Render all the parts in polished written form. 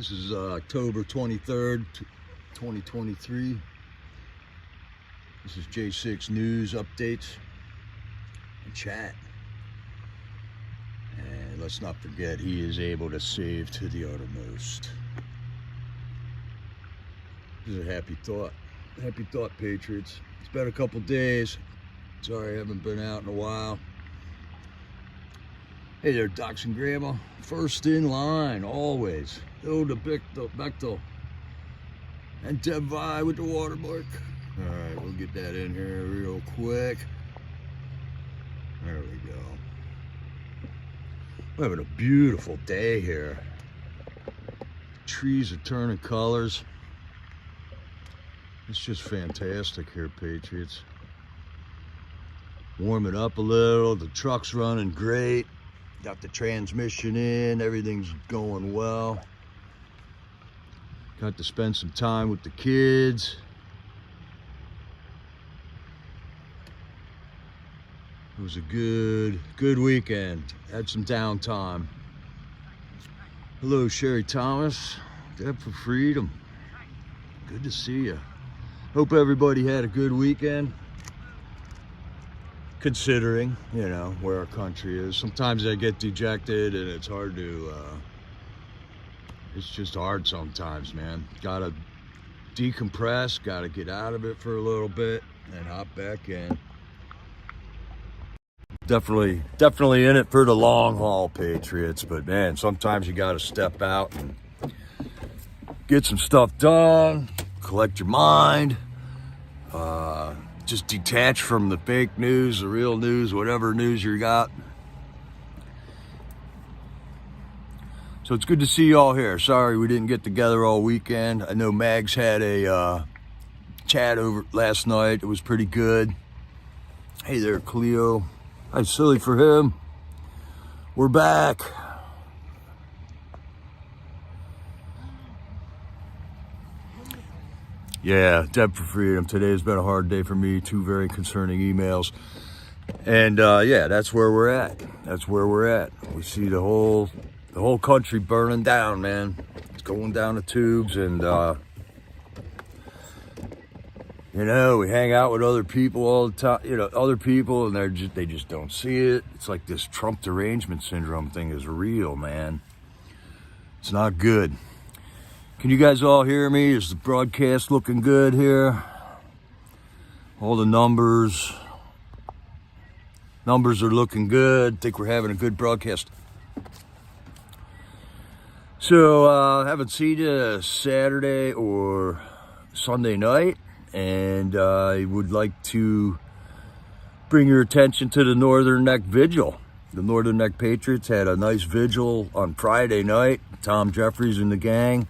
This is October 23rd, 2023. This is J6 News Updates and Chat. And let's not forget, he is able to save to the uttermost. This is a happy thought. Happy thought, Patriots. It's been a couple days. Sorry I haven't been out in a while. Hey there, Docs and Grandma. First in line, always. Hilda Bechtel. And Deb Vi with the watermark. All right, we'll get that in here real quick. There we go. We're having a beautiful day here. Trees are turning colors. It's just fantastic here, Patriots. Warming up a little, the truck's running great. Got the transmission in, everything's going well. Got to spend some time with the kids. It was a good weekend. Had some downtime. Hello, Sherry Thomas. Deb for Freedom. Good to see you. Hope everybody had a good weekend. Considering, you know, where our country is. Sometimes I get dejected and it's hard to, it's just hard sometimes, man. Gotta decompress, gotta get out of it for a little bit and hop back in. Definitely in it for the long haul, Patriots, but man, sometimes you gotta step out and get some stuff done, collect your mind, just detach from the fake news, the real news, whatever news you got. So it's good to see you all here. Sorry we didn't get together all weekend. I know Mags had a chat over last night. It was pretty good. Hey there, Cleo. Hi, silly for him. We're back. Yeah, Deb for Freedom. Today has been a hard day for me. 2 very concerning emails. And yeah, that's where we're at. That's where we're at. We see the whole country burning down, man. It's going down the tubes, and you know, we hang out with other people all the time, you know, other people, and they just don't see it. It's like this Trump derangement syndrome thing is real, man. It's not good. Can you guys all hear me? Is the broadcast looking good here? All the numbers are looking good. I think we're having a good broadcast. So, haven't seen you Saturday or Sunday night, and I would like to bring your attention to the Northern Neck Vigil. The Northern Neck Patriots had a nice vigil on Friday night. Tom Jeffries and the gang,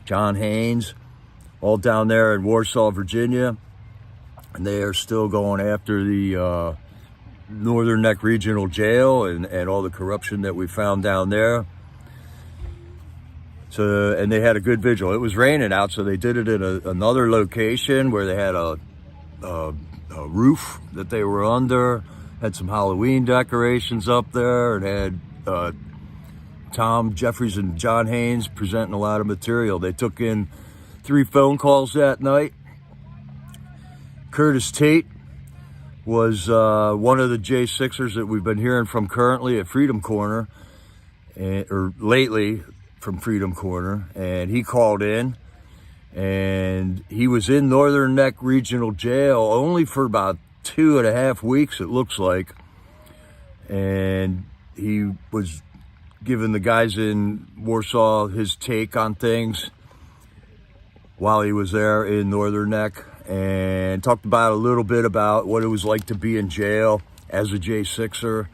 John Haynes, all down there in Warsaw, Virginia. And they are still going after the Northern Neck Regional Jail and all the corruption that we found down there. So, and they had a good vigil. It was raining out, so they did it in another location where they had a roof that they were under, had some Halloween decorations up there, and had Tom Jeffries and John Haynes presenting a lot of material. They took in 3 phone calls that night. Curtis Tate was one of the J6ers that we've been hearing from currently at Freedom Corner, or lately from Freedom Corner, and he called in, and he was in Northern Neck Regional Jail only for about 2.5 weeks, it looks like, and he was giving the guys in Warsaw his take on things while he was there in Northern Neck, and talked about a little bit about what it was like to be in jail as a J6er.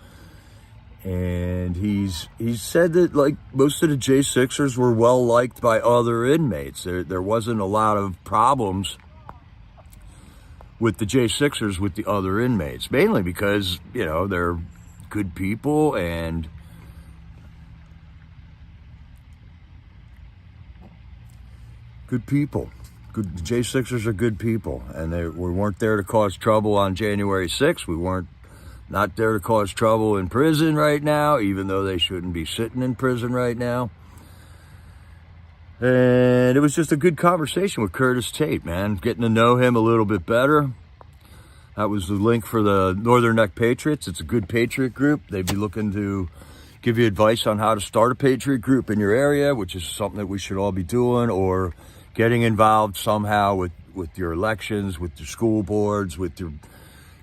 And he said that, like, most of the J6ers were well liked by other inmates. There wasn't a lot of problems with the J6ers with the other inmates, mainly because, you know, they're good people and good people. Good J6ers are good people, and we weren't there to cause trouble on January 6th. We weren't not there to cause trouble in prison right now, even though they shouldn't be sitting in prison right now. And it was just a good conversation with Curtis Tate, man. Getting to know him a little bit better. That was the link for the Northern Neck Patriots. It's a good Patriot group. They'd be looking to give you advice on how to start a Patriot group in your area, which is something that we should all be doing, or getting involved somehow with your elections, with your school boards, with your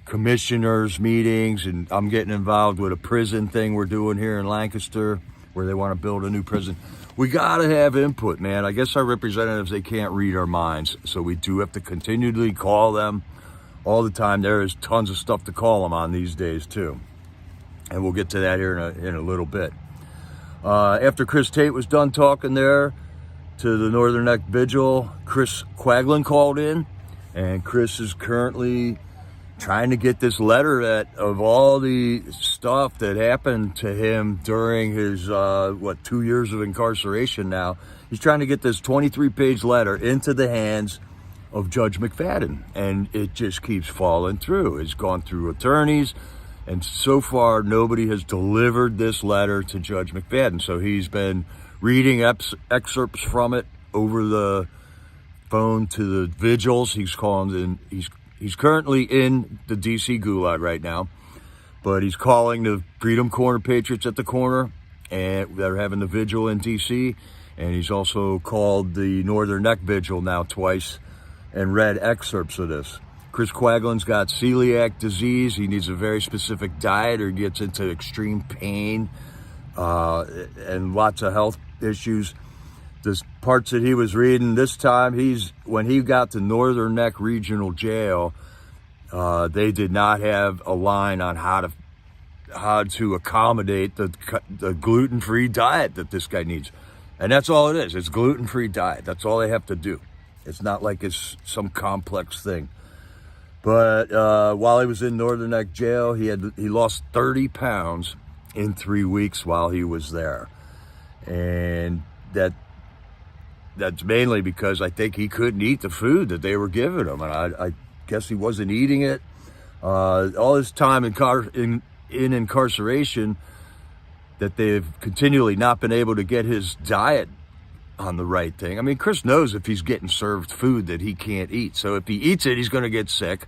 commissioners meetings. And I'm getting involved with a prison thing we're doing here in Lancaster, where they want to build a new prison. We got to have input, man. I guess our representatives, they can't read our minds, so we do have to continually call them all the time. There is tons of stuff to call them on these days too, and we'll get to that here in a little bit. After Chris Tate was done talking there to the Northern Neck Vigil, Chris Quaglin called in, and Chris is currently trying to get this letter that of all the stuff that happened to him during his 2 years of incarceration now. He's trying to get this 23-page letter into the hands of Judge McFadden, and it just keeps falling through. It's gone through attorneys, and so far nobody has delivered this letter to Judge McFadden. So he's been reading excerpts from it over the phone to the vigils. He's calling in. He's currently in the DC gulag right now, but he's calling the Freedom Corner Patriots at the corner, and they're having the vigil in DC. And he's also called the Northern Neck Vigil now twice and read excerpts of this. Chris Quaglin's got celiac disease. He needs a very specific diet, or he gets into extreme pain and lots of health issues. The parts that he was reading this time, when he got to Northern Neck Regional Jail, they did not have a line on how to accommodate the gluten-free diet that this guy needs. And that's all it is. It's gluten-free diet. That's all they have to do. It's not like it's some complex thing. But while he was in Northern Neck Jail, he lost 30 pounds in 3 weeks while he was there. And that's mainly because I think he couldn't eat the food that they were giving him. And I guess he wasn't eating it. All his time in incarceration, that they've continually not been able to get his diet on the right thing. I mean, Chris knows if he's getting served food that he can't eat. So if he eats it, he's going to get sick.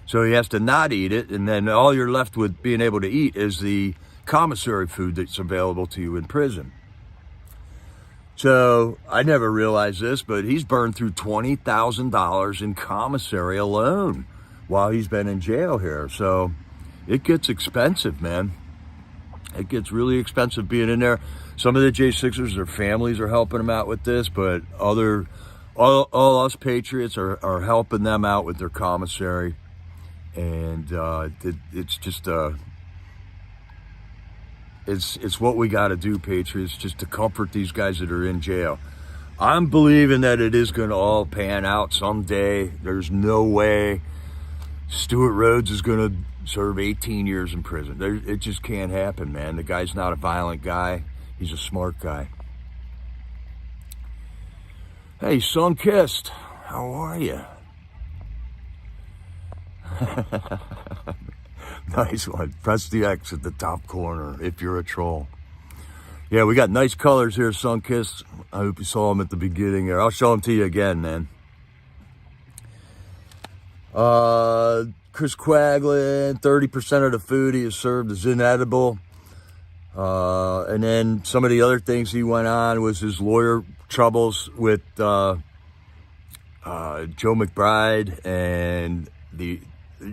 So he has to not eat it. And then all you're left with being able to eat is the commissary food that's available to you in prison. So I never realized this, but he's burned through $20,000 in commissary alone while he's been in jail here. So it gets expensive, man. It gets really expensive being in there. Some of the J6ers, their families are helping them out with this, but all us Patriots are helping them out with their commissary. And it's just it's what we got to do, Patriots, just to comfort these guys that are in jail. I'm believing that it is going to all pan out someday. There's no way Stuart Rhodes is going to serve 18 years in prison. It just can't happen, man. The guy's not a violent guy. He's a smart guy. Hey, Sunkissed, how are you? Nice one. Press the X at the top corner if you're a troll. Yeah, we got nice colors here, Sunkissed. I hope you saw them at the beginning here. I'll show them to you again, man. Chris Quaglin, 30% of the food he has served is inedible. And then some of the other things he went on was his lawyer troubles with Joe McBride and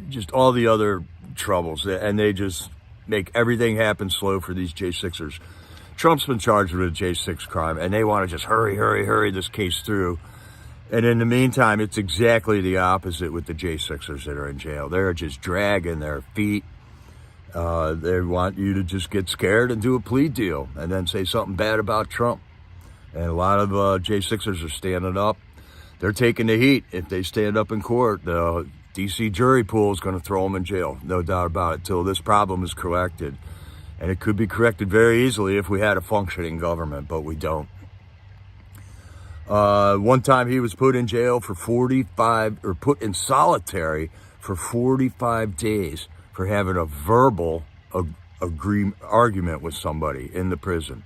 just all the other troubles. And they just make everything happen slow for these J6ers. Trump's been charged with a J6 crime, and they want to just hurry this case through. And in the meantime, it's exactly the opposite with the J6ers that are in jail. They're just dragging their feet. They want you to just get scared and do a plea deal and then say something bad about Trump. And a lot of J6ers are standing up. They're taking the heat. If they stand up in court, the DC jury pool is going to throw them in jail. No doubt about it, till this problem is corrected. And it could be corrected very easily if we had a functioning government, but we don't. One time he was put in jail for put in solitary for 45 days for having a verbal argument with somebody in the prison.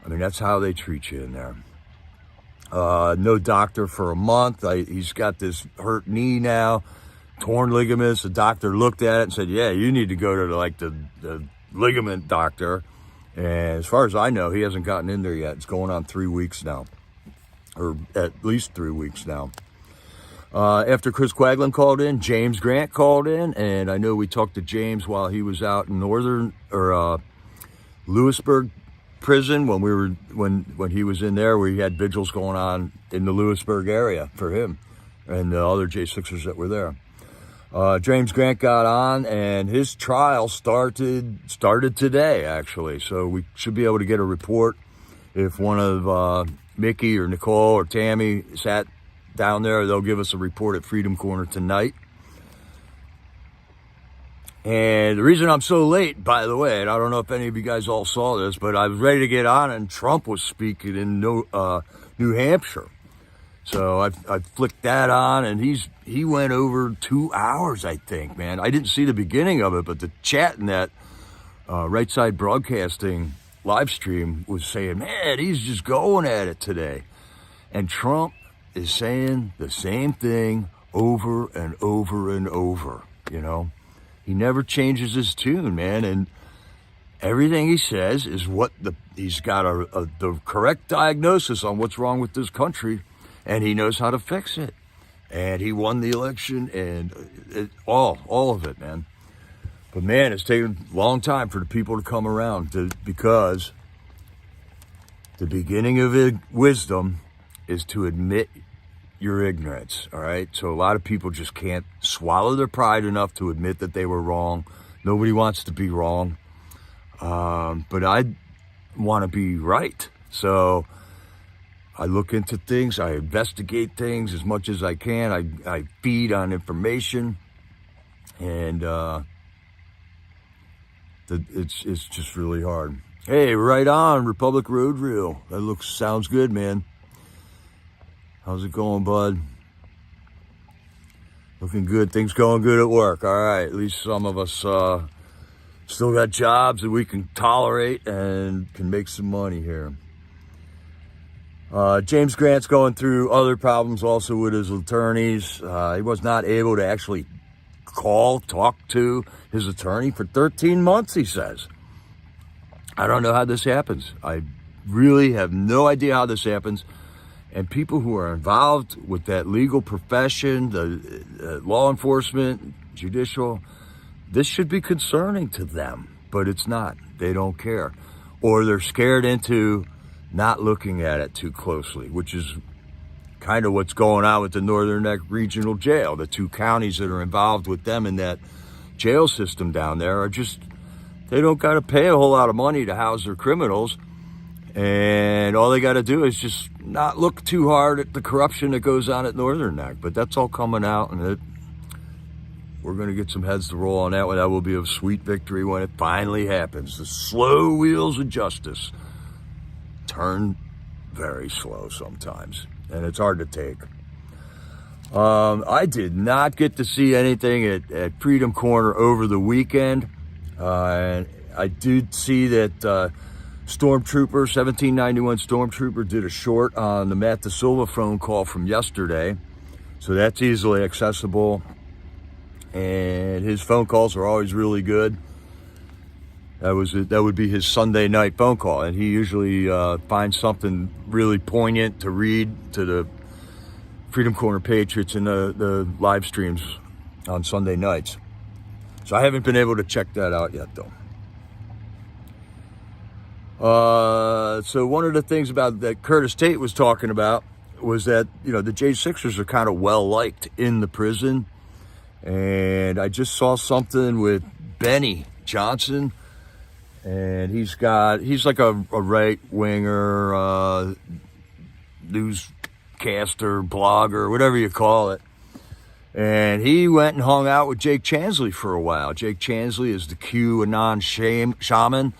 I mean, that's how they treat you in there. No doctor for a month. He's got this hurt knee now, torn ligaments. The doctor looked at it and said, yeah, you need to go to like the ligament doctor. And as far as I know, he hasn't gotten in there yet. It's going on 3 weeks now, or at least 3 weeks now. After Chris Quaglen called in, James Grant called in, and I know we talked to James while he was out in Lewisburg prison when he was in there. We had vigils going on in the Lewisburg area for him and the other J6ers that were there. James Grant got on, and his trial started today, actually. So we should be able to get a report if one of Mickey or Nicole or Tammy sat down there. They'll give us a report at Freedom Corner tonight. And the reason I'm so late, by the way, and I don't know if any of you guys all saw this, but I was ready to get on, and Trump was speaking in New Hampshire. So I flicked that on, and he went over 2 hours, I think, man. I didn't see the beginning of it, but the chat in that Right Side Broadcasting live stream was saying, man, he's just going at it today. And Trump is saying the same thing over and over and over, you know. He never changes his tune, man, and everything he says is he's got the correct diagnosis on what's wrong with this country, and he knows how to fix it. And he won the election, and all of it, man. But man, it's taken a long time for the people to come around because the beginning of wisdom is to admit your ignorance, all right? So a lot of people just can't swallow their pride enough to admit that they were wrong. Nobody wants to be wrong. But I want to be right. So I look into things. I investigate things as much as I can. I feed on information. And it's just really hard. Hey, right on, Republic Road Reel. That sounds good, man. How's it going, bud? Looking good. Things going good at work. All right. At least some of us still got jobs that we can tolerate and can make some money here. James Grant's going through other problems also with his attorneys. He was not able to actually talk to his attorney for 13 months, he says. I don't know how this happens. I really have no idea how this happens. And people who are involved with that legal profession, the law enforcement, judicial, this should be concerning to them, but it's not. They don't care. Or they're scared into not looking at it too closely, which is kind of what's going on with the Northern Neck Regional Jail. The 2 counties that are involved with them in that jail system down there are just, they don't got to pay a whole lot of money to house their criminals. And all they got to do is just not look too hard at the corruption that goes on at Northern Neck. But that's all coming out, and we're going to get some heads to roll on that one. That will be a sweet victory when it finally happens. The slow wheels of justice turn very slow sometimes, and it's hard to take. I did not get to see anything at Freedom Corner over the weekend. And I did see that Stormtrooper, 1791 Stormtrooper, did a short on the Matt Da Silva phone call from yesterday. So that's easily accessible. And his phone calls are always really good. That would be his Sunday night phone call. And he usually finds something really poignant to read to the Freedom Corner Patriots in the live streams on Sunday nights. So I haven't been able to check that out yet, though. So one of the things about that Curtis Tate was talking about was that, you know, the J6ers are kind of well liked in the prison. And I just saw something with Benny Johnson, and he's like a right winger, newscaster, blogger, whatever you call it. And he went and hung out with Jake Chanley for a while. Jake Chanley is the QAnon shaman.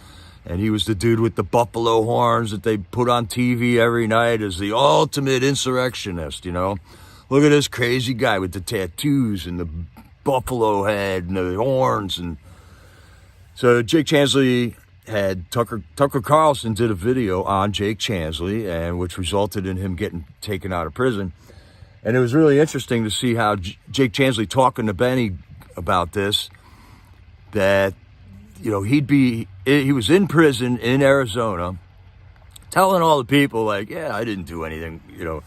And he was the dude with the buffalo horns that they put on TV every night as the ultimate insurrectionist, you know. Look at this crazy guy with the tattoos and the buffalo head and the horns. And so Jake Chanley had Tucker Carlson did a video on Jake Chanley, and which resulted in him getting taken out of prison. And it was really interesting to see how Jake Chanley talking to Benny about this, that, you know, he was in prison in Arizona, telling all the people, like, yeah, I didn't do anything, you know.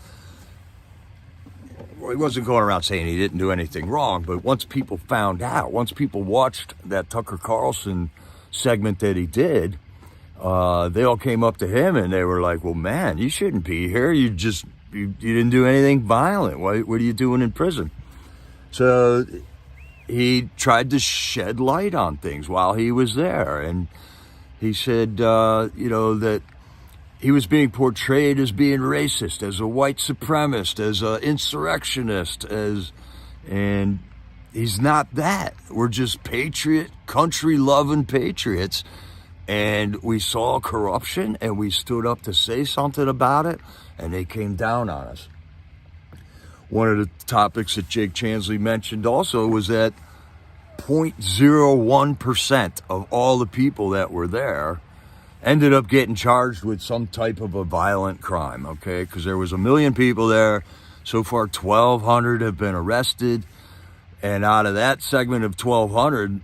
Well, he wasn't going around saying he didn't do anything wrong, but once people found out, once people watched that Tucker Carlson segment that he did, they all came up to him and they were like, well, man, you shouldn't be here. You didn't do anything violent. What are you doing in prison? So he tried to shed light on things while he was there. And he said, you know, that he was being portrayed as being racist, as a white supremacist, as an insurrectionist, and he's not that. We're just patriot, country-loving patriots. And we saw corruption, and we stood up to say something about it, and they came down on us. One of the topics that Jake Chanley mentioned also was that 0.01% of all the people that were there ended up getting charged with some type of a violent crime, okay? Because there was 1 million people there. So far, 1,200 have been arrested. And out of that segment of 1,200,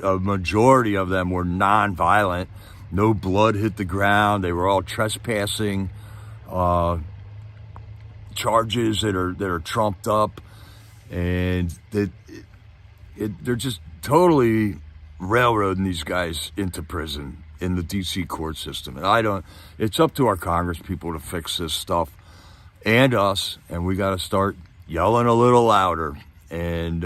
a majority of them were non-violent. No blood hit the ground. They were all trespassing charges that are trumped up. And they're just totally railroading these guys into prison in the D.C. court system. And it's up to our Congress people to fix this stuff, and us, and we got to start yelling a little louder and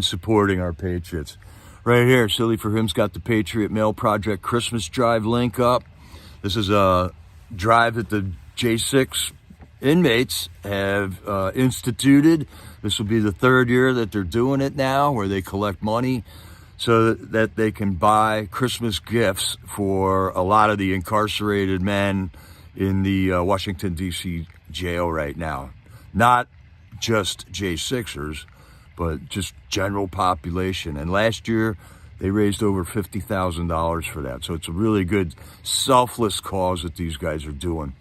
supporting our patriots. Right here, Silly for Him's got the Patriot Mail Project Christmas Drive link up. This is a drive that the J6 inmates have instituted. This will be the 3rd year that they're doing it now, where they collect money so that they can buy Christmas gifts for a lot of the incarcerated men in the Washington, D.C. jail right now. Not just J6ers, but just general population. And last year, they raised over $50,000 for that. So it's a really good, selfless cause that these guys are doing.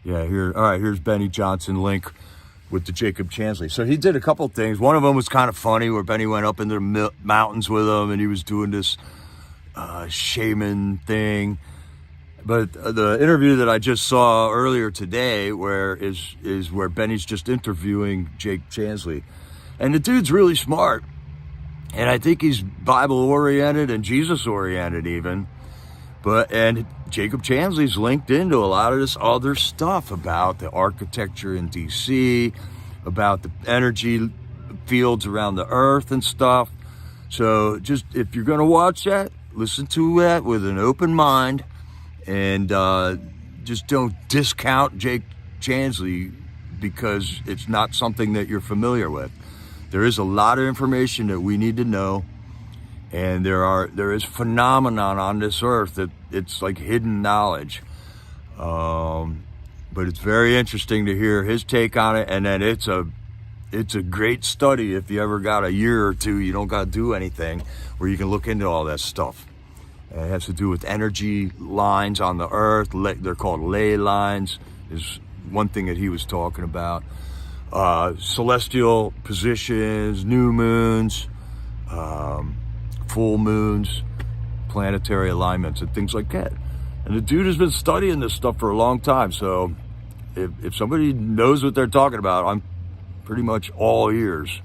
Yeah, all right, here's Benny Johnson link with the Jacob Chanley. So he did a couple things. One of them was kind of funny, where Benny went up into the mountains with him, and he was doing this shaman thing. But the interview that I just saw earlier today, is where Benny's just interviewing Jake Chanley, and the dude's really smart, and I think he's Bible oriented and Jesus oriented even. And Jacob Chanley's linked into a lot of this other stuff about the architecture in D.C., about the energy fields around the earth and stuff. So just, if you're going to watch that, listen to that with an open mind, and just don't discount Jake Chanley because it's not something that you're familiar with. There is a lot of information that we need to know. And there is phenomenon on this earth that it's like hidden knowledge. But it's very interesting to hear his take on it. And then it's a great study if you ever got a year or two, you don't got to do anything, where you can look into all that stuff. And it has to do with energy lines on the earth. They're called ley lines, is one thing that he was talking about. Celestial positions, new moons, full moons, planetary alignments, and things like that. And the dude has been studying this stuff for a long time. So if somebody knows what they're talking about, I'm pretty much all ears.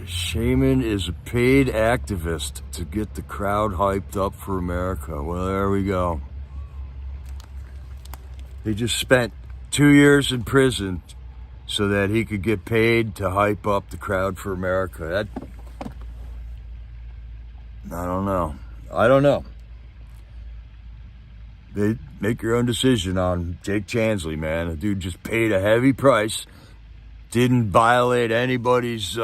Shaman is a paid activist to get the crowd hyped up for America. Well, there we go. He just spent 2 years in prison so that he could get paid to hype up the crowd for America. I don't know. They make your own decision on Jake Chanley, man. The dude just paid a heavy price, didn't violate anybody's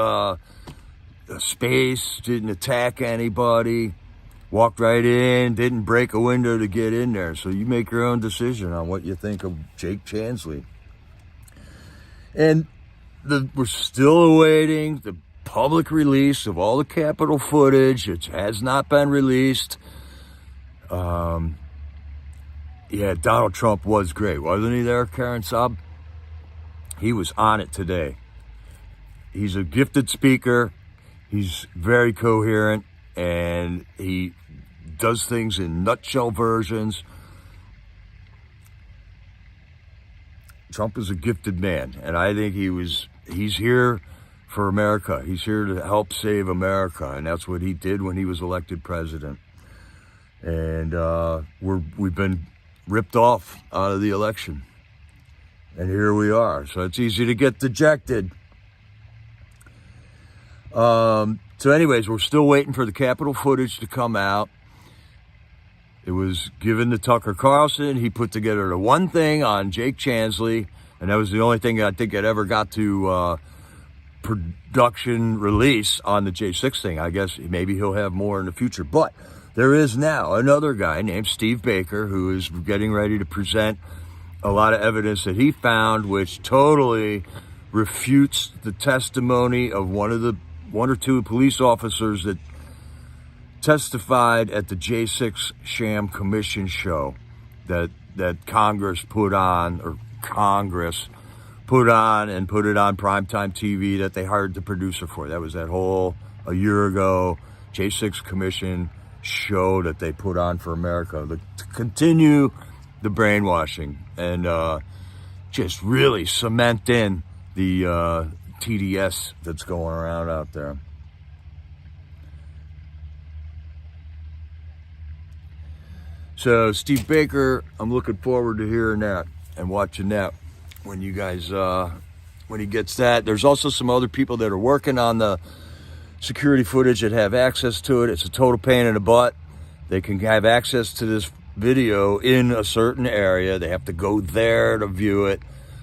space, didn't attack anybody, Walked right in, didn't break a window to get in there. So you make your own decision on what you think of Jake Chanley. And we're still awaiting the public release of all the Capitol footage. It has not been released. Yeah, Donald Trump was great. Wasn't he there, Karen Saab? He was on it today. He's a gifted speaker. He's very coherent, and he does things in nutshell versions. Trump is a gifted man, and I think he's here for America. He's here to help save America, and that's what he did when he was elected president. And we've been ripped off out of the election, and here we are. So it's easy to get dejected. So anyways, we're still waiting for the Capitol footage to come out. It was given to Tucker Carlson. He put together the one thing on Jake Chanley, and that was the only thing I think it ever got to production release on the J6 thing. I guess maybe he'll have more in the future. But there is now another guy named Steve Baker who is getting ready to present a lot of evidence that he found, which totally refutes the testimony of one or two police officers that testified at the J6 sham commission show that Congress put on and put it on primetime TV that they hired the producer for. That was that whole a year ago J6 commission show that they put on for America to continue the brainwashing and just really cement in the TDS that's going around out there. So Steve Baker, I'm looking forward to hearing that and watching that when you guys, when he gets that. There's also some other people that are working on the security footage that have access to it. It's a total pain in the butt. They can have access to this video in a certain area. They have to go there to view it.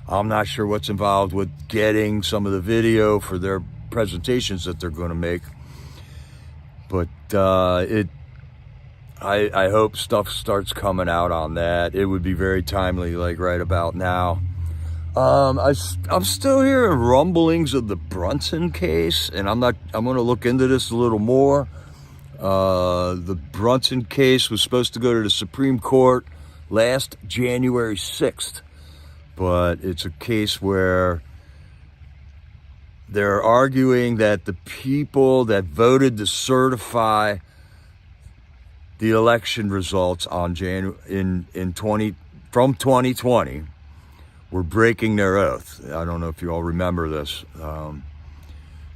I'm not sure what's involved with getting some of the video for their presentations that they're going to make. But I hope stuff starts coming out on that. It would be very timely, like right about now. I'm still hearing rumblings of the Brunson case, and I'm going to look into this a little more. The Brunson case was supposed to go to the Supreme Court last January 6th, but it's a case where they're arguing that the people that voted to certify the election results on from 2020 were breaking their oath. I don't know if you all remember this.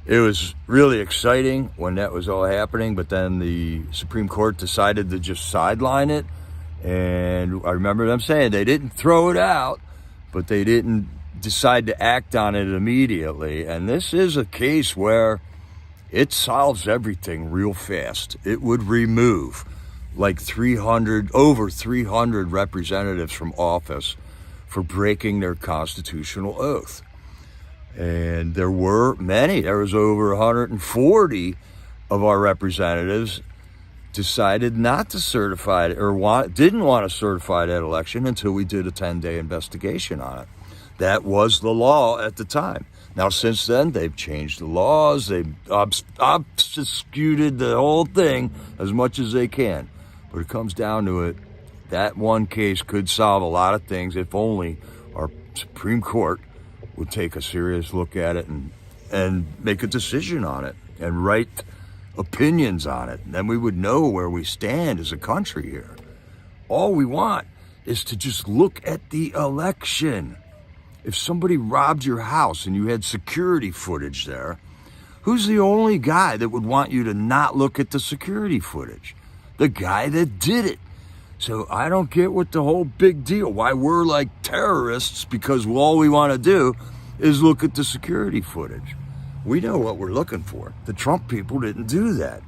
It was really exciting when that was all happening, but then the Supreme Court decided to just sideline it. And I remember them saying they didn't throw it out, but they didn't decide to act on it immediately. And this is a case where it solves everything real fast. It would remove like over 300 representatives from office for breaking their constitutional oath. And there were many. There was over 140 of our representatives decided not to certify it or didn't want to certify that election until we did a 10-day investigation on it. That was the law at the time. Now, since then, they've changed the laws. They've obfuscated the whole thing as much as they can. But it comes down to it, that one case could solve a lot of things if only our Supreme Court would take a serious look at it and make a decision on it and write opinions on it. And then we would know where we stand as a country here. All we want is to just look at the election. If somebody robbed your house and you had security footage there, who's the only guy that would want you to not look at the security footage? The guy that did it. So I don't get what the whole big deal, why we're like terrorists, because all we want to do is look at the security footage. We know what we're looking for. The Trump people didn't do that.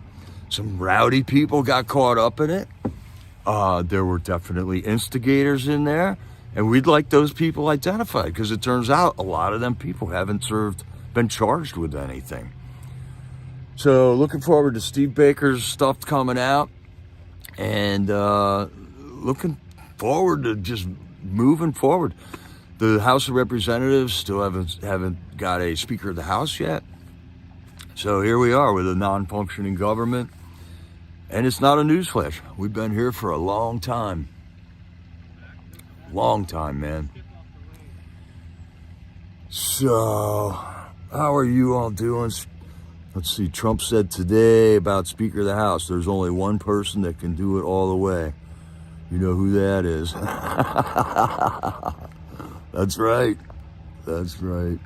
Some rowdy people got caught up in it. There were definitely instigators in there, and we'd like those people identified, because it turns out a lot of them people haven't been charged with anything. So looking forward to Steve Baker's stuff coming out. and looking forward to just moving forward. The House of Representatives still haven't got a Speaker of the House yet. So here we are with a non-functioning government. And it's not a newsflash. We've been here for a long time. Long time, man. So, how are you all doing? Let's see, Trump said today about Speaker of the House, there's only one person that can do it all the way. You know who that is. That's right. That's right.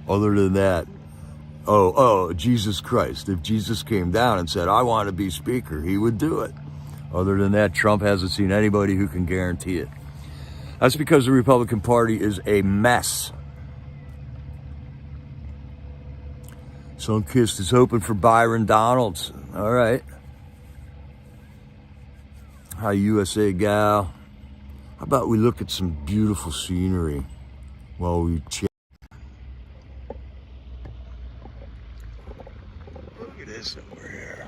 Other than that, Jesus Christ. If Jesus came down and said, I want to be Speaker, he would do it. Other than that, Trump hasn't seen anybody who can guarantee it. That's because the Republican Party is a mess. Sunkist is hoping for Byron Donalds. All right. Hi, USA gal. How about we look at some beautiful scenery while we chat? Look at this over here.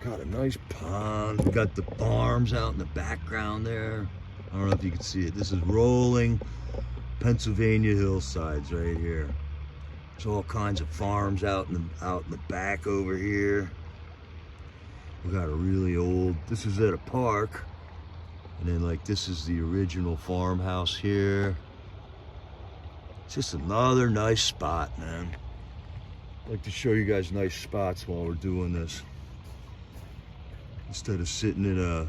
Got a nice pond. We got the farms out in the background there. I don't know if you can see it. This is rolling Pennsylvania hillsides right here. There's all kinds of farms out in the back over here. We got a really old, this is at a park. And then like this is the original farmhouse here. It's just another nice spot, man. I'd like to show you guys nice spots while we're doing this. Instead of sitting in a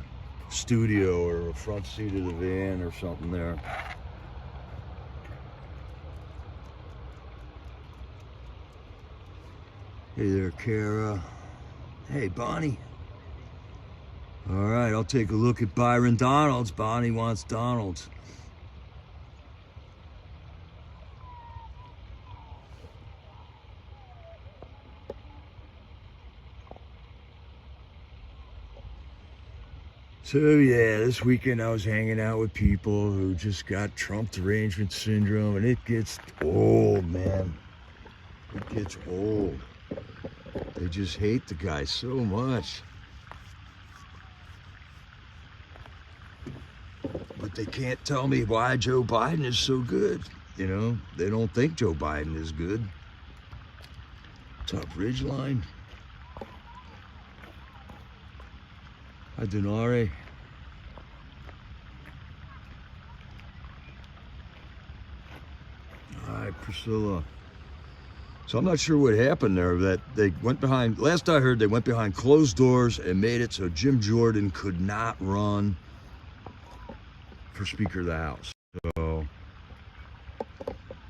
studio or a front seat of the van or something there. Hey there, Kara. Hey, Bonnie. All right, I'll take a look at Byron Donalds. Bonnie wants Donalds. So yeah, this weekend I was hanging out with people who just got Trump derangement syndrome, and it gets old, man. It gets old. They just hate the guy so much. But they can't tell me why Joe Biden is so good. You know, they don't think Joe Biden is good. Top Ridgeline. Hi, Denari. Hi, Priscilla. So I'm not sure what happened there, that they went behind, last I heard, they went behind closed doors and made it so Jim Jordan could not run for Speaker of the House. So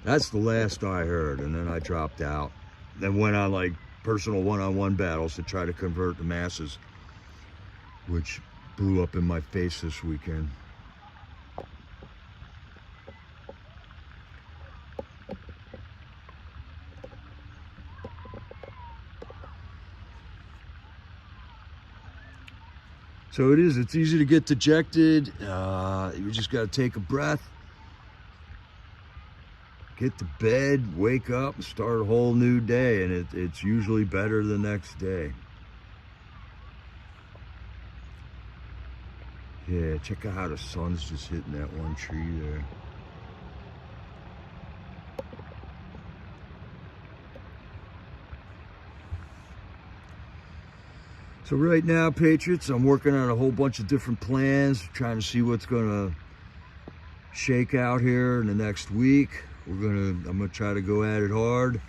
that's the last I heard. And then I dropped out. Then went on like personal one-on-one battles to try to convert the masses, which blew up in my face this weekend. So it's easy to get dejected. You just got to take a breath, get to bed, wake up, and start a whole new day. And it's usually better the next day. Yeah, check out how the sun's just hitting that one tree there. So right now, Patriots, I'm working on a whole bunch of different plans, trying to see what's gonna shake out here in the next week. I'm gonna try to go at it hard.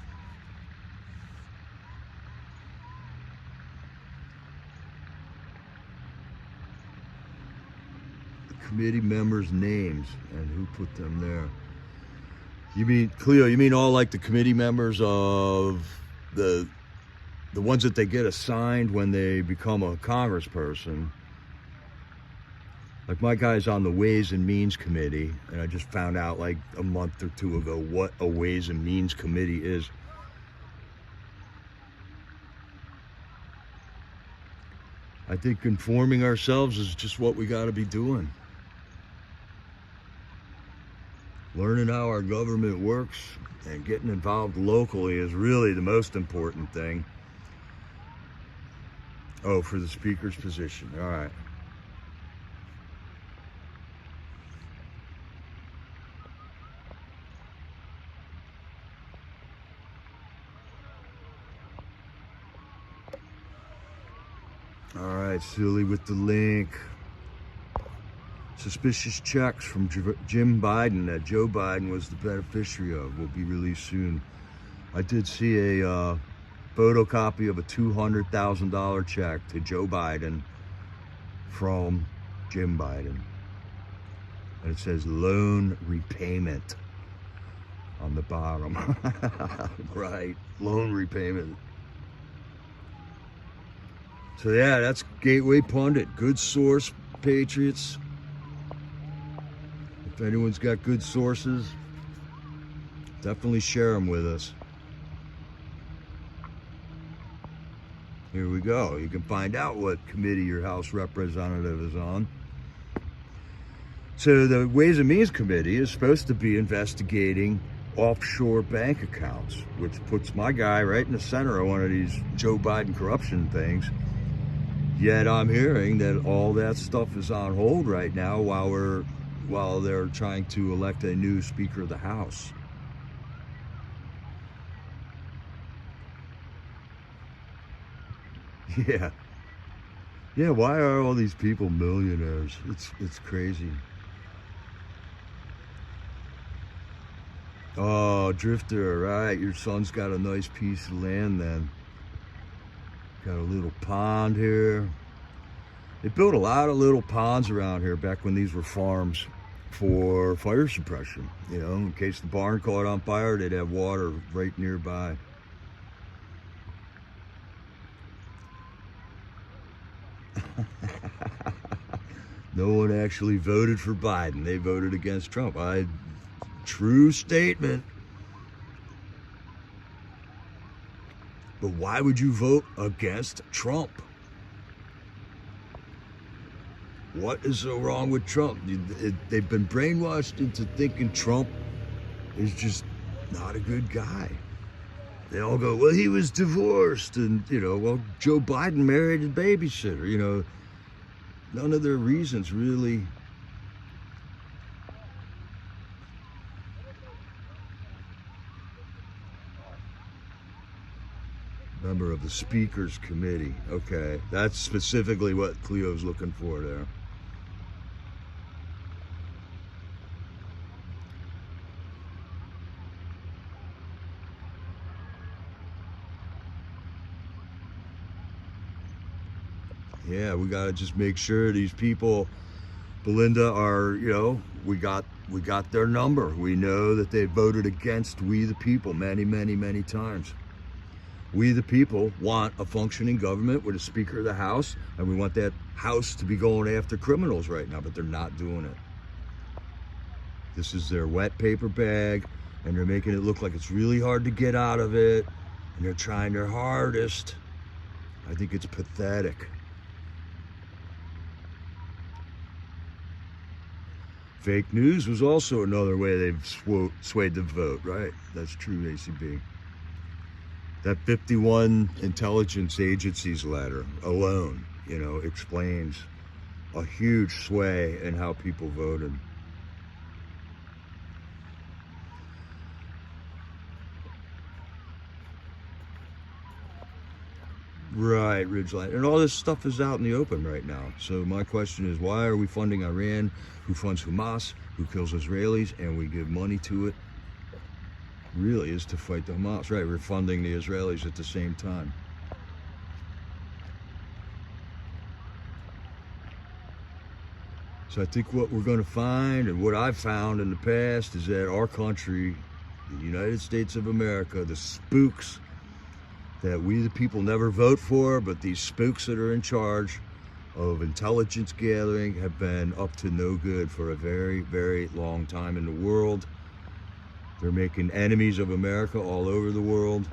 The committee members' names and who put them there. You mean, Cleo, you mean all like the committee members of the ones that they get assigned when they become a congressperson. Like my guy's on the Ways and Means Committee, and I just found out like a month or two ago what a Ways and Means Committee is. I think informing ourselves is just what we got to be doing. Learning how our government works and getting involved locally is really the most important thing. Oh, for the speaker's position. All right. All right, silly with the link. Suspicious checks from Jim Biden that Joe Biden was the beneficiary of will be released soon. I did see a photocopy of a $200,000 check to Joe Biden from Jim Biden. And it says loan repayment on the bottom. Right, loan repayment. So yeah, that's Gateway Pundit. Good source, Patriots. If anyone's got good sources, definitely share them with us. Here we go. You can find out what committee your House representative is on. So the Ways and Means Committee is supposed to be investigating offshore bank accounts, which puts my guy right in the center of one of these Joe Biden corruption things. Yet I'm hearing that all that stuff is on hold right now while they're trying to elect a new Speaker of the House. Yeah. Yeah, why are all these people millionaires? It's crazy. Oh, Drifter, right. Your son's got a nice piece of land then. Got a little pond here. They built a lot of little ponds around here back when these were farms for fire suppression. You know, in case the barn caught on fire, they'd have water right nearby. No one actually voted for Biden. They voted against Trump. True statement. But why would you vote against Trump? What is so wrong with Trump? They've been brainwashed into thinking Trump is just not a good guy. They all go, well, he was divorced, and, you know, well, Joe Biden married a babysitter. You know, none of their reasons really. Member of the Speaker's Committee. Okay, that's specifically what Cleo's looking for there. Yeah, we gotta just make sure these people, Belinda, are, you know, we got their number. We know that they voted against we the people many, many, many times. We the people want a functioning government with a Speaker of the House, and we want that House to be going after criminals right now, but they're not doing it. This is their wet paper bag, and they're making it look like it's really hard to get out of it, and they're trying their hardest. I think it's pathetic. Fake news was also another way they've swayed the vote, right? That's true, ACB. That 51 intelligence agencies letter alone, you know, explains a huge sway in how people voted. Right, Ridgeline. And all this stuff is out in the open right now. So my question is, why are we funding Iran, who funds Hamas, who kills Israelis, and we give money to it? Really is to fight the Hamas. Right, we're funding the Israelis at the same time. So I think what we're going to find, and what I've found in the past, is that our country, the United States of America, the spooks that we the people never vote for, but these spooks that are in charge of intelligence gathering have been up to no good for a very, very long time in the world. They're making enemies of America all over the world.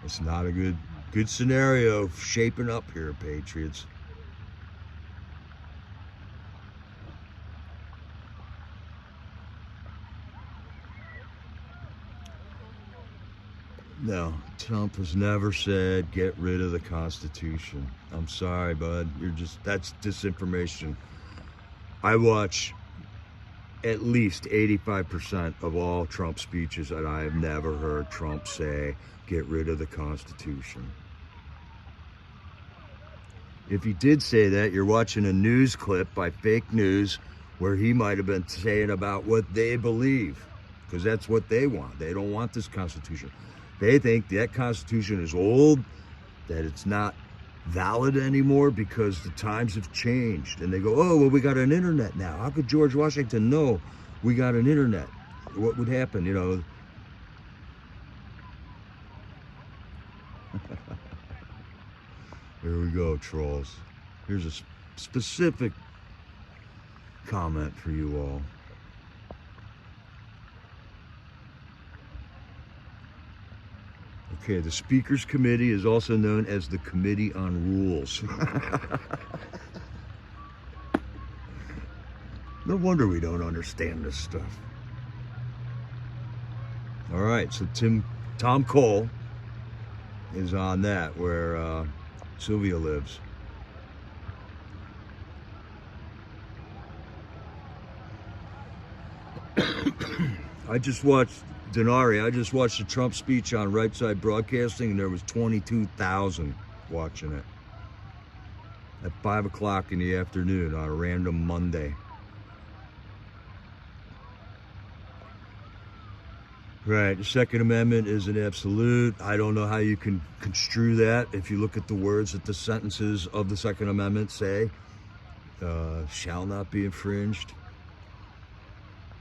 It's not a good scenario shaping up here, Patriots. No, Trump has never said get rid of the Constitution. I'm sorry, bud. That's disinformation. I watch at least 85% of all Trump speeches, and I have never heard Trump say get rid of the Constitution. If he did say that, you're watching a news clip by fake news where he might have been saying about what they believe, because that's what they want. They don't want this Constitution. They think that Constitution is old, that it's not valid anymore because the times have changed. And they go, oh, well, we got an internet now. How could George Washington know we got an internet? What would happen, you know? Here we go, trolls. Here's a specific comment for you all. Okay, the Speaker's Committee is also known as the Committee on Rules. No wonder we don't understand this stuff. All right, so Tom Cole is on that, where Sylvia lives. I just watched the Trump speech on Right Side Broadcasting, and there was 22,000 watching it at 5 o'clock in the afternoon on a random Monday. Right, the Second Amendment is an absolute. I don't know how you can construe that. If you look at the words that the sentences of the Second Amendment say, shall not be infringed.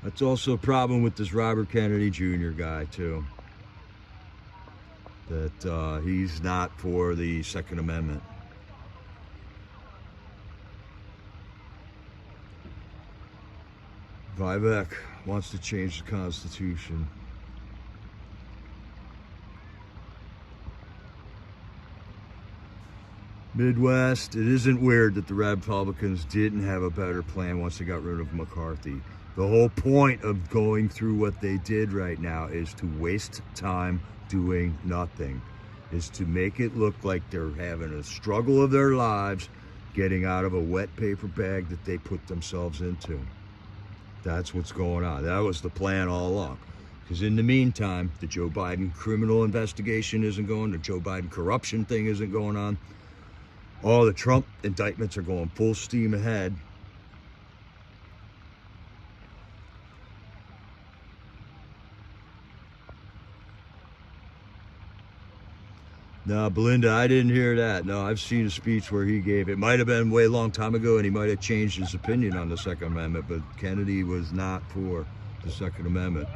That's also a problem with this Robert Kennedy Jr. guy, too. That he's not for the Second Amendment. Vivek wants to change the Constitution. Midwest, it isn't weird that the Republicans didn't have a better plan once they got rid of McCarthy. The whole point of going through what they did right now is to waste time doing nothing, is to make it look like they're having a struggle of their lives getting out of a wet paper bag that they put themselves into. That's what's going on. That was the plan all along. Because in the meantime, the Joe Biden criminal investigation isn't going, the Joe Biden corruption thing isn't going on. All the Trump indictments are going full steam ahead. No, Belinda, I didn't hear that. No, I've seen a speech where he gave, it might have been way long time ago, and he might have changed his opinion on the Second Amendment, but Kennedy was not for the Second Amendment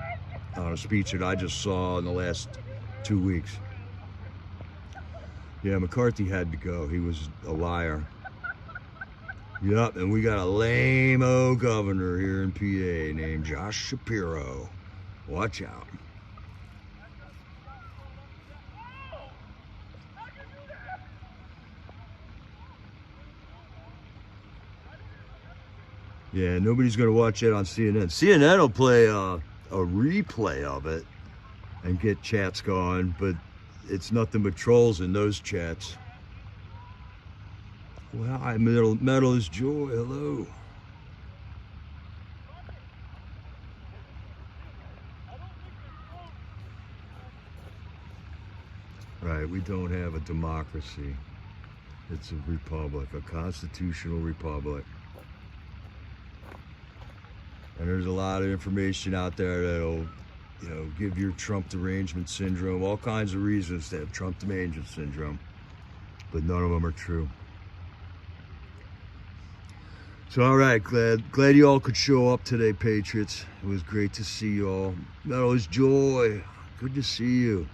on a speech that I just saw in the last 2 weeks. Yeah, McCarthy had to go. He was a liar. Yep, and we got a lame-o governor here in PA named Josh Shapiro. Watch out. Yeah, nobody's going to watch it on CNN. CNN will play a replay of it and get chats going, but it's nothing but trolls in those chats. Well, hi, metal is joy. Hello. Right, we don't have a democracy. It's a republic, a constitutional republic. And there's a lot of information out there that'll, you know, give your Trump derangement syndrome, all kinds of reasons to have Trump derangement syndrome, but none of them are true. So, all right, glad you all could show up today, Patriots. It was great to see you all. Metal is joy. Good to see you.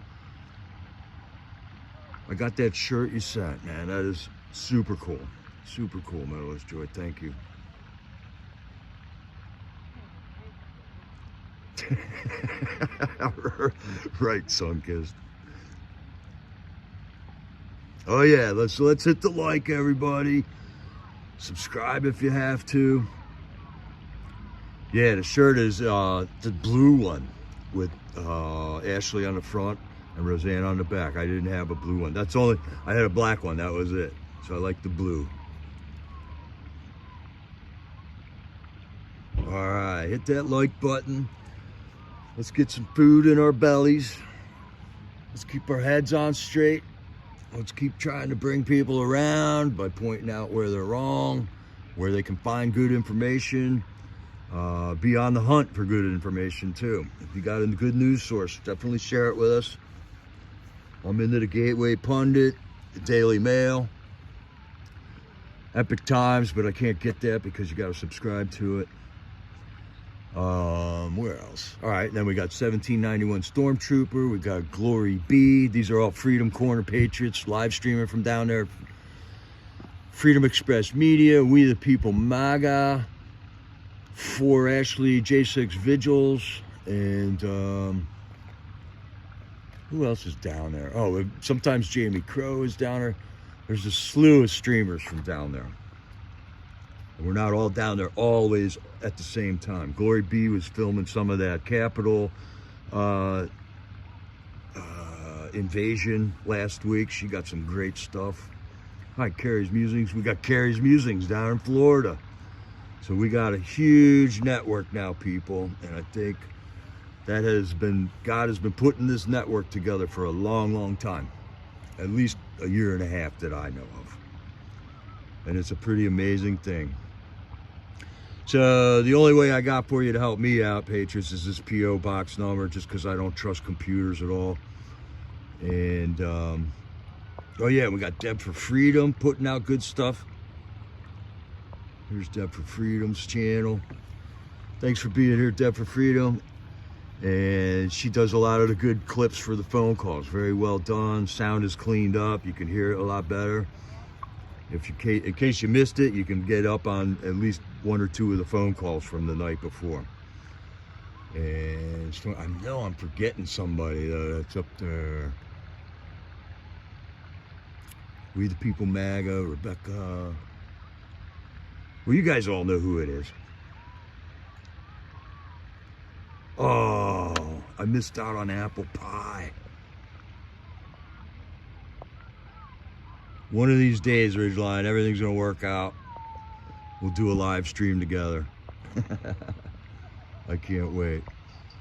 I got that shirt you sent, man. That is super cool. Super cool, Metal is joy. Thank you. Right, Sunkist. Oh yeah, let's hit the like, everybody. Subscribe if you have to. Yeah, the shirt is the blue one with Ashley on the front. and Roseanne on the back. I didn't have a blue one. That's only, I had a black one, that was it. So I like the blue. All right, hit that like button. Let's get some food in our bellies. Let's keep our heads on straight. Let's keep trying to bring people around by pointing out where they're wrong, where they can find good information. Be on the hunt for good information too. If you got a good news source, definitely share it with us. I'm into the Gateway Pundit, the Daily Mail, Epic Times, but I can't get that because you got to subscribe to it. Where else? All right, then we got 1791 Stormtrooper. We got Glory B. These are all Freedom Corner Patriots live streaming from down there. Freedom Express Media, We the People MAGA, 4 Ashley J6 Vigils, and who else is down there? Oh, sometimes Jamie Crow is down there. There's a slew of streamers from down there. And we're not all down there always at the same time. Glory B was filming some of that Capitol invasion last week. She got some great stuff. Hi, Carrie's Musings. We got Carrie's Musings down in Florida. So we got a huge network now, people. And I think that God has been putting this network together for a long, long time. At least a year and a half that I know of. And it's a pretty amazing thing. So the only way I got for you to help me out, Patriots, is this P.O. box number, just because I don't trust computers at all. And, oh yeah, we got Deb for Freedom putting out good stuff. Here's Deb for Freedom's channel. Thanks for being here, Deb for Freedom. And she does a lot of the good clips for the phone calls. Very well done. Sound is cleaned up. You can hear it a lot better. In case you missed it, you can get up on at least 1 or 2 of the phone calls from the night before. And so I know I'm forgetting somebody that's up there. We the People MAGA, Rebecca. Well, you guys all know who it is. Oh, I missed out on apple pie. One of these days, Ridgeline, everything's gonna work out. We'll do a live stream together. I can't wait.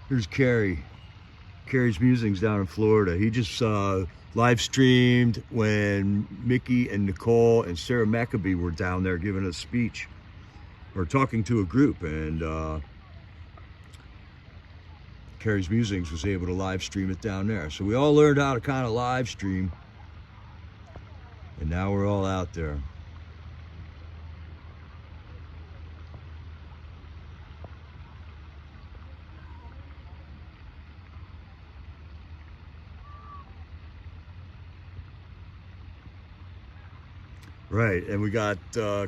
Here's Carrie. Carrie's Musings down in Florida. He just live streamed when Mickey and Nicole and Sarah Maccabee were down there giving a speech or talking to a group, and Carrie's Musings was able to live stream it down there. So we all learned how to kind of live stream, and now we're all out there. Right, and we got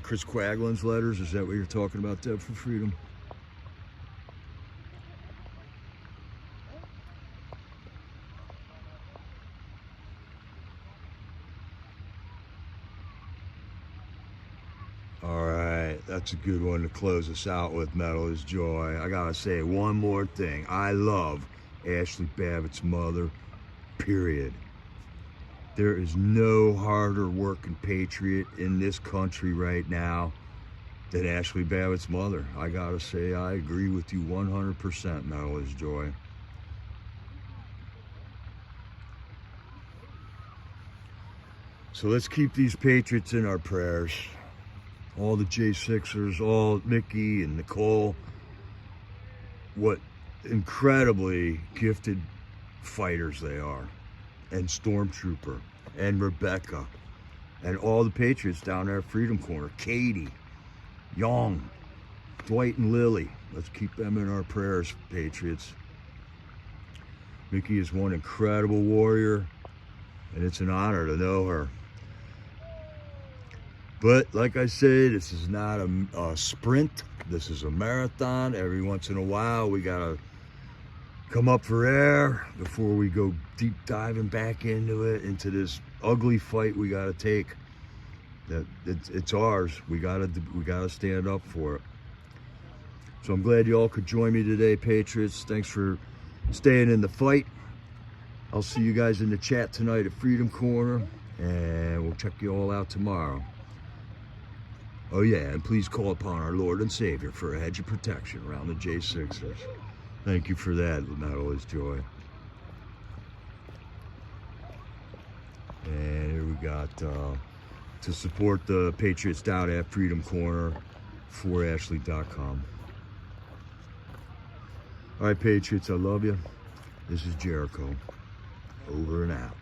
Chris Quaglin's letters. Is that what you're talking about, Deb for Freedom? All right, that's a good one to close us out with, Metal is Joy. I gotta say one more thing. I love Ashley Babbitt's mother, period. There is no harder working patriot in this country right now than Ashley Babbitt's mother. I gotta say, I agree with you 100%, Metal is Joy. So let's keep these patriots in our prayers. All the J6ers, all Mickey and Nicole. What incredibly gifted fighters they are. And Stormtrooper, and Rebecca, and all the patriots down there at Freedom Corner. Katie, Young, Dwight and Lily. Let's keep them in our prayers, patriots. Mickey is one incredible warrior, and it's an honor to know her. But like I say, this is not a sprint. This is a marathon. Every once in a while, we gotta come up for air before we go deep diving back into this ugly fight we got to take. That it's ours. We gotta stand up for it. So I'm glad you all could join me today, patriots. Thanks for staying in the fight. I'll see you guys in the chat tonight at Freedom Corner, and we'll check you all out tomorrow. Oh yeah, and please call upon our Lord and Savior for a hedge of protection around the J6ers. Thank you for that, not always joy. And here we got to support the Patriots down at Freedom Corner, forashley.com. All right, Patriots, I love you. This is Jericho. Over and out.